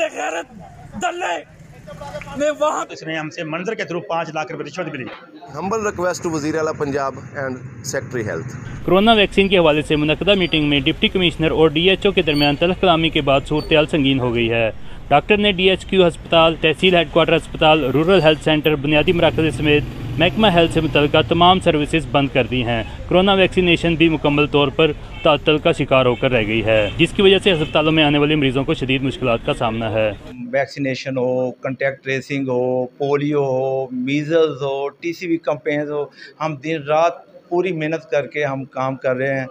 बेगैरत दल्ले ने वहाँ इसने हमसे मंजर के थ्रू 5 लाख रुपए रिश्वत मिली। हम्बल रिक्वेस्ट टू वज़ीर आला Punjab and secretary health. Corona vaccine के हवाले से मुनक़दा मीटिंग में डिप्टी कमिश्नर और DHO के दरमियान तल्ख़ कलामी के बाद सूरत-ए-हाल संगीन हो गई है। डॉक्टर ने DHQ अस्पताल, तहसील हेडक्वार्टर अस्पताल, रूरल हेल्थ सेंटर, बुनियादी मराकज़ समेत महकमा हेल्थ से मुतल्लिक़ा तमाम सर्विसेज बंद कर दी हैं। कोरोना वैक्सीनेशन भी मुकम्मल तौर पर ताअत्तुल का शिकार होकर रह गई है, जिसकी वजह से अस्पतालों में आने वाले मरीजों को शदीद मुश्किलात का सामना है। वैक्सीनेशन हो, कॉन्टैक्ट ट्रेसिंग हो, पोलियो हो, मीज़ल्स हो, TCV कैंपेन्स हो, हम दिन रात पूरी मेहनत करके हम काम कर रहे हैं।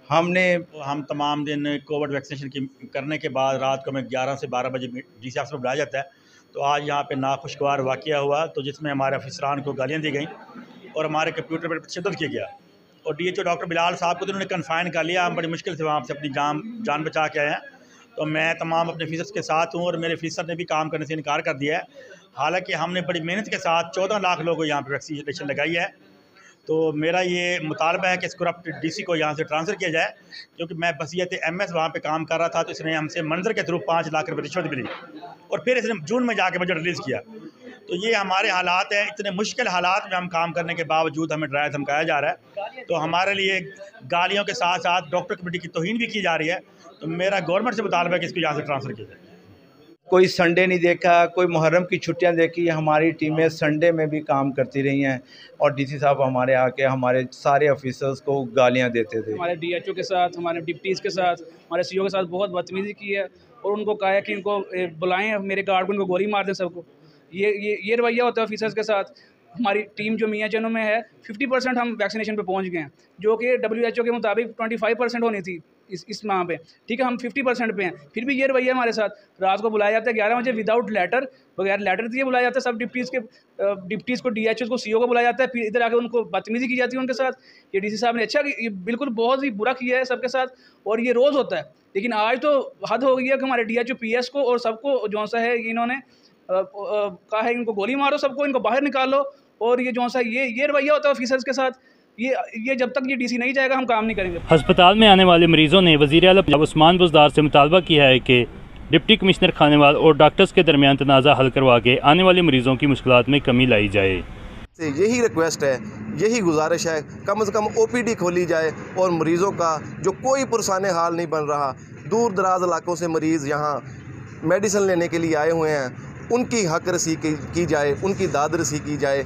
हम तमाम दिन कोविड वैक्सीनेशन की करने के बाद रात को हमें 11 से 12 बजे DC ऑफिस में बुलाया जाता है। तो आज यहाँ पे नाखुशगवार वाक़या हुआ, तो जिसमें हमारे अफसरान को गालियाँ दी गई और हमारे कंप्यूटर पर तशद्दुद किया गया और DHO डॉक्टर बिलाल साहब को तो उन्होंने कन्फाइन कर लिया। हम बड़ी मुश्किल से वहाँ से अपनी जान बचा के आए हैं। तो मैं तमाम अपने ऑफिसर्स के साथ हूँ और मेरे ऑफिसर ने भी काम करने से इनकार कर दिया है। हालांकि हमने बड़ी मेहनत के साथ 14 लाख लोगों को यहाँ पर वैक्सीनेशन लगाई है। तो मेरा ये मुतालबा है कि इस करप्ट DC को यहाँ से ट्रांसफ़र किया जाए, क्योंकि मैं बसीयत MS वहाँ पे काम कर रहा था। तो इसने हमसे मंजर के थ्रू 5 लाख रुपए रिश्वत मिली और फिर इसने जून में जाके बजट रिलीज़ किया। तो ये हमारे हालात हैं, इतने मुश्किल हालात में हम काम करने के बावजूद हमें ड्राया धमकाया जा रहा है। तो हमारे लिए गालियों के साथ साथ डॉक्टर कमेटी की तौहीन भी की जा रही है। तो मेरा गवर्नमेंट से मुतालबा है कि इसको यहाँ से ट्रांसफ़र किया जाए। कोई संडे नहीं देखा, कोई मुहर्रम की छुट्टियां देखी। हमारी टीमें संडे में भी काम करती रही हैं और DC साहब हमारे आके हमारे सारे ऑफिसर्स को गालियां देते थे। हमारे DHO के साथ, हमारे डिप्टीज़ के साथ, हमारे CO के साथ बहुत बदतमीज़ी की है और उनको कहा है कि इनको बुलाएं, मेरे गार्ड को इनको गोली मार दें सबको। ये रवैया होता है ऑफिसर्स के साथ। हमारी टीम जो मियाँ चनों में है 50% हम वैक्सीनेशन पे पहुंच गए हैं, जो कि WHO के मुताबिक 25% होनी थी इस माह पे। ठीक है, हम 50% पे हैं, फिर भी ये रवैया हमारे साथ। रात को बुलाया जाता है 11 बजे विदाउट लेटर, बगैर लेटर दिए बुलाया जाता है सब डिप्टीज़ को, DHO को, CO को बुलाया जाता है। फिर इधर आके उनको बदतमीज़ी की जाती है उनके साथ। ये DC साहब ने ये बिल्कुल बहुत ही बुरा किया है सबके साथ और ये रोज़ होता है। लेकिन आज तो हद हो गई है कि हमारे DHO PS को और सबको जो सा है इन्होंने कहा है इनको गोली मारो, सबको इनको बाहर निकालो। और ये जो सा ये रवैया होता है ऑफिसर्स के साथ। ये जब तक ये DC नहीं जाएगा हम काम नहीं करेंगे। अस्पताल में आने वाले मरीजों ने वज़ीर आला पंजाब उस्मान बुज़दार से मुतालबा किया है कि डिप्टी कमिश्नर खानेवाल और डॉक्टर्स के दरमियान तनाज़ा हल करवा के आने वाले मरीजों की मुश्किलात में कमी लाई जाए। यही रिक्वेस्ट है, यही गुजारिश है, कम से कम OPD खोली जाए और मरीज़ों का जो कोई पुरसाने हाल नहीं बन रहा, दूर दराज इलाकों से मरीज़ यहाँ मेडिसिन लेने के लिए आए हुए हैं, उनकी हक रसी की जाए, उनकी दाद रसी की जाए।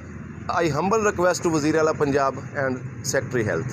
आई हम्बल रिक्वेस्ट टू वज़ीर आला पंजाब एंड सेक्रेटरी हेल्थ।